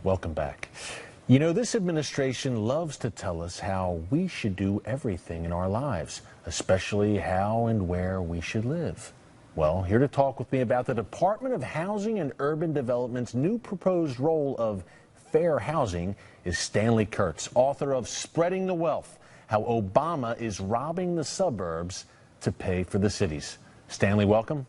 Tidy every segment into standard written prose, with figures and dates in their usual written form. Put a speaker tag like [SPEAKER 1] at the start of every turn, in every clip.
[SPEAKER 1] Welcome back. You know, this administration loves to tell us how we should do everything in our lives, especially how and where we should live. Well, here to talk with me about the Department of Housing and Urban Development's new proposed role of fair housing is Stanley Kurtz, author of Spreading the Wealth: How Obama is Robbing the Suburbs to Pay for the Cities. Stanley, welcome.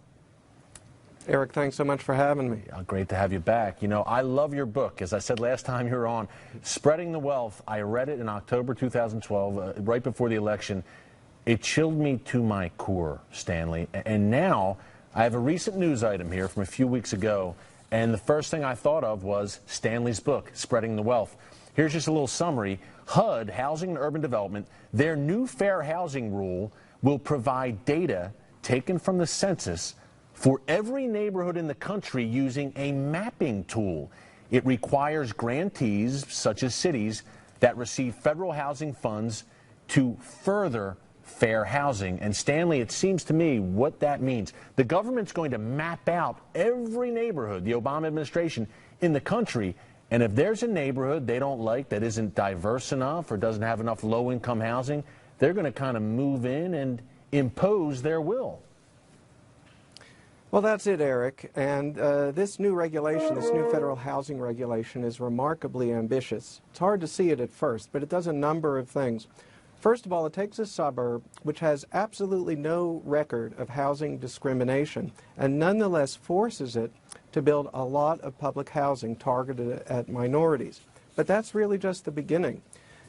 [SPEAKER 2] Eric, thanks so much for having me.
[SPEAKER 1] Great to have you back. You know, I love your book. As I said last time you were on, Spreading the Wealth. I read it in October 2012, right before the election. It chilled me to my core, Stanley. And now I have a recent news item here from a few weeks ago, and the first thing I thought of was Stanley's book, Spreading the Wealth. Here's just a little summary. HUD, Housing and Urban Development, their new fair housing rule will provide data taken from the census for every neighborhood in the country using a mapping tool. It requires grantees, such as cities, that receive federal housing funds to further fair housing. And Stanley, it seems to me what that means. The government's going to map out every neighborhood, the Obama administration, in the country. And if there's a neighborhood they don't like that isn't diverse enough or doesn't have enough low-income housing, they're going to kind of move in and impose their will.
[SPEAKER 2] Well, that's it, Eric. And this new regulation, this new federal housing regulation, is remarkably ambitious. It's hard to see it at first, but it does a number of things. First of all, it takes a suburb which has absolutely no record of housing discrimination and nonetheless forces it to build a lot of public housing targeted at minorities. But that's really just the beginning.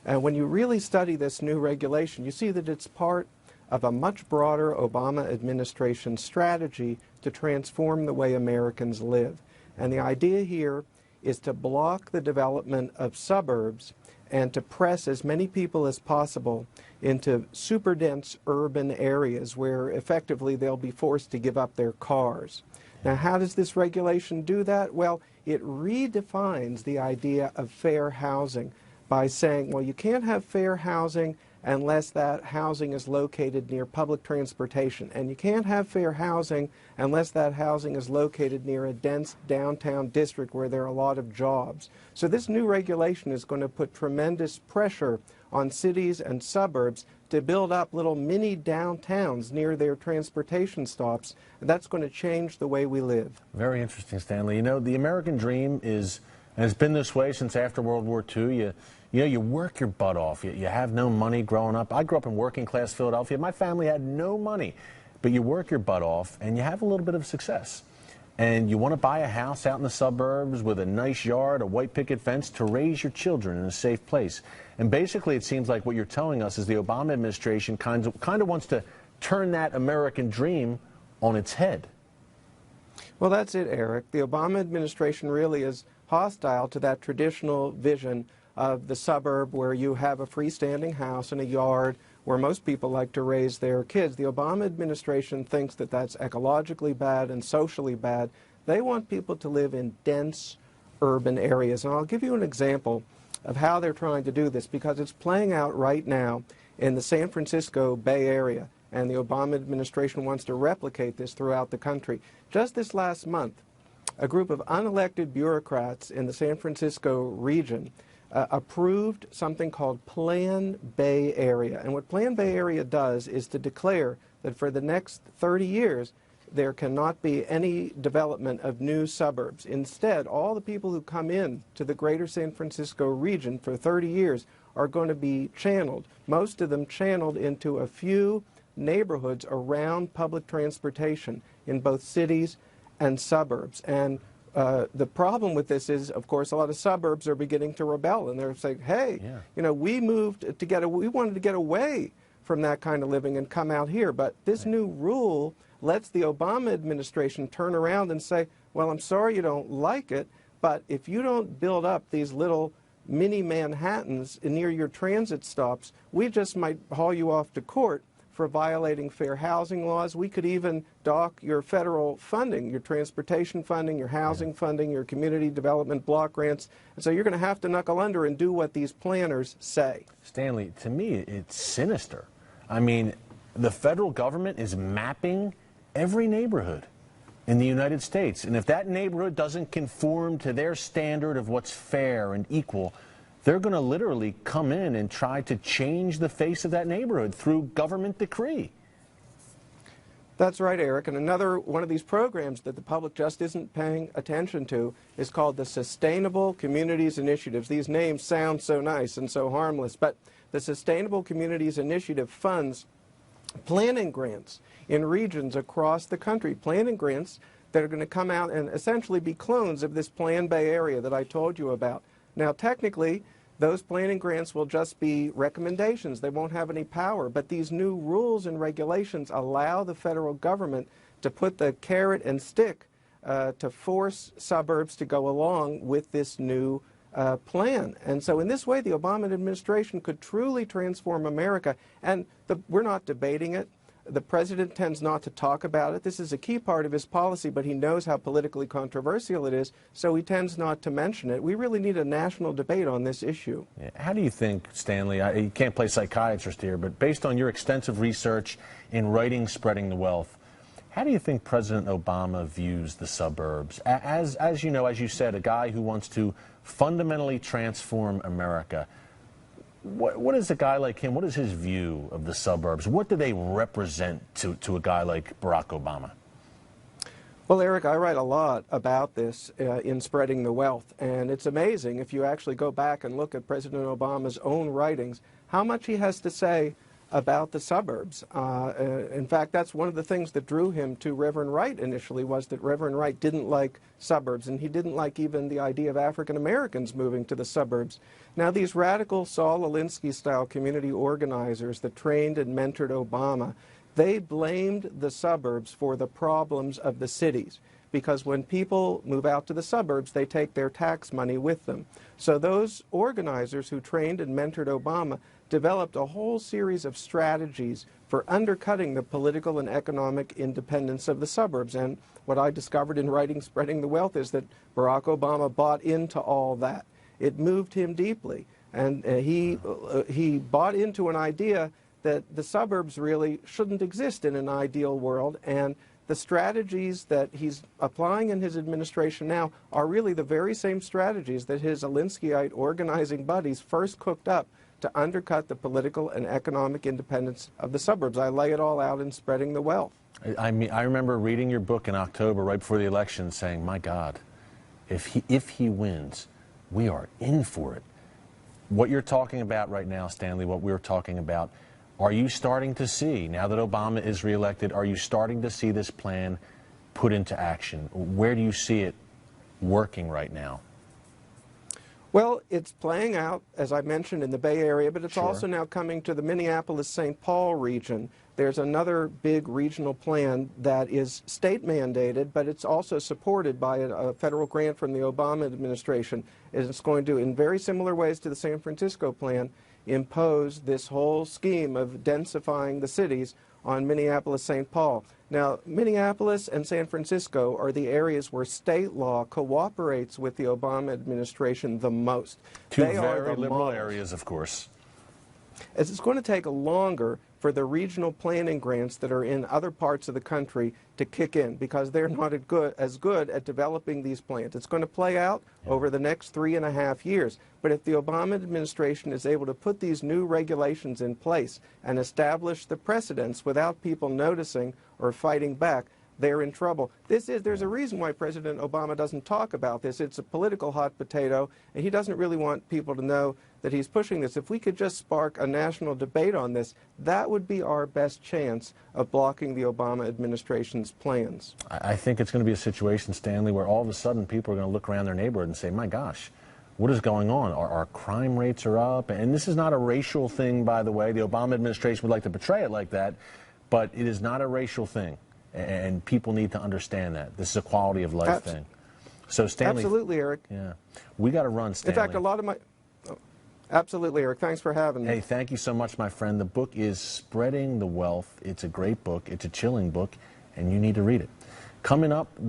[SPEAKER 2] And when you really study this new regulation, you see that it's part of a much broader Obama administration strategy to transform the way Americans live. And the idea here is to block the development of suburbs and to press as many people as possible into super dense urban areas where effectively they'll be forced to give up their cars. Now, how does this regulation do that? Well, it redefines the idea of fair housing by saying, well, you can't have fair housing unless that housing is located near public transportation. And you can't have fair housing unless that housing is located near a dense downtown district where there are a lot of jobs. So this new regulation is going to put tremendous pressure on cities and suburbs to build up little mini downtowns near their transportation stops. And that's going to change the way we live.
[SPEAKER 1] Very interesting, Stanley. You know, the American dream is, and it's been this way since after World War II. You work your butt off. You have no money growing up. I grew up in working class Philadelphia. My family had no money, but you work your butt off and you have a little bit of success. And you want to buy a house out in the suburbs with a nice yard, a white picket fence to raise your children in a safe place. And basically it seems like what you're telling us is the Obama administration kind of wants to turn that American dream on its head.
[SPEAKER 2] Well, that's it, Eric. The Obama administration really is hostile to that traditional vision of the suburb where you have a freestanding house and a yard where most people like to raise their kids. The Obama administration thinks that that's ecologically bad and socially bad. They want people to live in dense urban areas. And I'll give you an example of how they're trying to do this because it's playing out right now in the San Francisco Bay Area. And the Obama administration wants to replicate this throughout the country. Just this last month, a group of unelected bureaucrats in the San Francisco region approved something called Plan Bay Area. And what Plan Bay Area does is to declare that for the next 30 years, there cannot be any development of new suburbs. Instead, all the people who come in to the greater San Francisco region for 30 years are going to be channeled, most of them channeled into a few neighborhoods around public transportation in both cities and suburbs. And the problem with this is, of course, a lot of suburbs are beginning to rebel, and they're saying, hey, you know, we wanted to get away from that kind of living and come out here. But this new rule lets the Obama administration turn around and say, well, I'm sorry you don't like it, but if you don't build up these little mini Manhattans near your transit stops, we just might haul you off to court for violating fair housing laws. We could even dock your federal funding, your transportation funding, your housing funding, your community development block grants. And so you're going to have to knuckle under and do what these planners say.
[SPEAKER 1] Stanley, to me, it's sinister. I mean, the federal government is mapping every neighborhood. in the United States. And if that neighborhood doesn't conform to their standard of what's fair and equal, they're going to literally come in and try to change the face of that neighborhood through government decree.
[SPEAKER 2] That's right, Eric. And another one of these programs that the public just isn't paying attention to is called the Sustainable Communities Initiatives. These names sound so nice and so harmless, but the Sustainable Communities Initiative funds planning grants in regions across the country, planning grants that are going to come out and essentially be clones of this Plan Bay area that I told you about. Now, technically, those planning grants will just be recommendations. They won't have any power. But these new rules and regulations allow the federal government to put the carrot and stick to force suburbs to go along with this new plan. And so in this way, the Obama administration could truly transform America. And we're not debating it. The president tends not to talk about it. This is a key part of his policy, but he knows how politically controversial it is, so he tends not to mention it. We really need a national debate on this issue.
[SPEAKER 1] Yeah. How do you think, Stanley, you can't play psychiatrist here, but based on your extensive research in writing Spreading the Wealth, how do you think President Obama views the suburbs? As you know, as you said, a guy who wants to fundamentally transform America. What is a guy like him, what is his view of the suburbs? What do they represent to a guy like Barack Obama?
[SPEAKER 2] Well, Eric, I write a lot about this in Spreading the Wealth, and it's amazing if you actually go back and look at President Obama's own writings, how much he has to say about the suburbs. In fact, that's one of the things that drew him to Reverend Wright initially, was that Reverend Wright didn't like suburbs, and he didn't like even the idea of African Americans moving to the suburbs. Now, these radical Saul Alinsky-style community organizers that trained and mentored Obama, they blamed the suburbs for the problems of the cities, because when people move out to the suburbs, they take their tax money with them. So those organizers who trained and mentored Obama developed a whole series of strategies for undercutting the political and economic independence of the suburbs. And what I discovered in writing Spreading the Wealth is that Barack Obama bought into all that. It moved him deeply. And he bought into an idea that the suburbs really shouldn't exist in an ideal world. And the strategies that he's applying in his administration now are really the very same strategies that his Alinskyite organizing buddies first cooked up to undercut the political and economic independence of the suburbs. I lay it all out in Spreading the Wealth.
[SPEAKER 1] I mean, I remember reading your book in October, right before the election, saying, my God, if he wins, we are in for it. What you're talking about right now, Stanley, what we're talking about, are you starting to see, now that Obama is reelected, are you starting to see this plan put into action? Where do you see it working right now?
[SPEAKER 2] Well, it's playing out, as I mentioned, in the Bay Area, but it's
[SPEAKER 1] Sure.
[SPEAKER 2] also now coming to the Minneapolis-St. Paul region. There's another big regional plan that is state-mandated, but it's also supported by a federal grant from the Obama administration. It's going to, in very similar ways to the San Francisco plan, impose this whole scheme of densifying the cities on Minneapolis-St. Paul. Now, Minneapolis and San Francisco are the areas where state law cooperates with the Obama administration the most.
[SPEAKER 1] Two
[SPEAKER 2] They are
[SPEAKER 1] very
[SPEAKER 2] the
[SPEAKER 1] liberal
[SPEAKER 2] models.
[SPEAKER 1] areas, of course.
[SPEAKER 2] As it's going to take longer for the regional planning grants that are in other parts of the country to kick in, because they're not as good at developing these plans. It's going to play out over the next 3.5 years. But if the Obama administration is able to put these new regulations in place and establish the precedents without people noticing or fighting back, they're in trouble. There's a reason why President Obama doesn't talk about this. It's a political hot potato, and he doesn't really want people to know that he's pushing this. If we could just spark a national debate on this, that would be our best chance of blocking the Obama administration's plans.
[SPEAKER 1] I think it's going to be a situation, Stanley, where all of a sudden people are going to look around their neighborhood and say, my gosh, what is going on? Our crime rates are up. And this is not a racial thing, by the way. The Obama administration would like to portray it like that, but it is not a racial thing. And people need to understand that. This is a quality of life thing. So, Stanley.
[SPEAKER 2] Absolutely, Eric.
[SPEAKER 1] Yeah. We got to run, Stanley.
[SPEAKER 2] In fact, a lot of my... Absolutely, Eric. Thanks for having me.
[SPEAKER 1] Hey, thank you so much, my friend. The book is Spreading the Wealth. It's a great book. It's a chilling book, and you need to read it. Coming up, the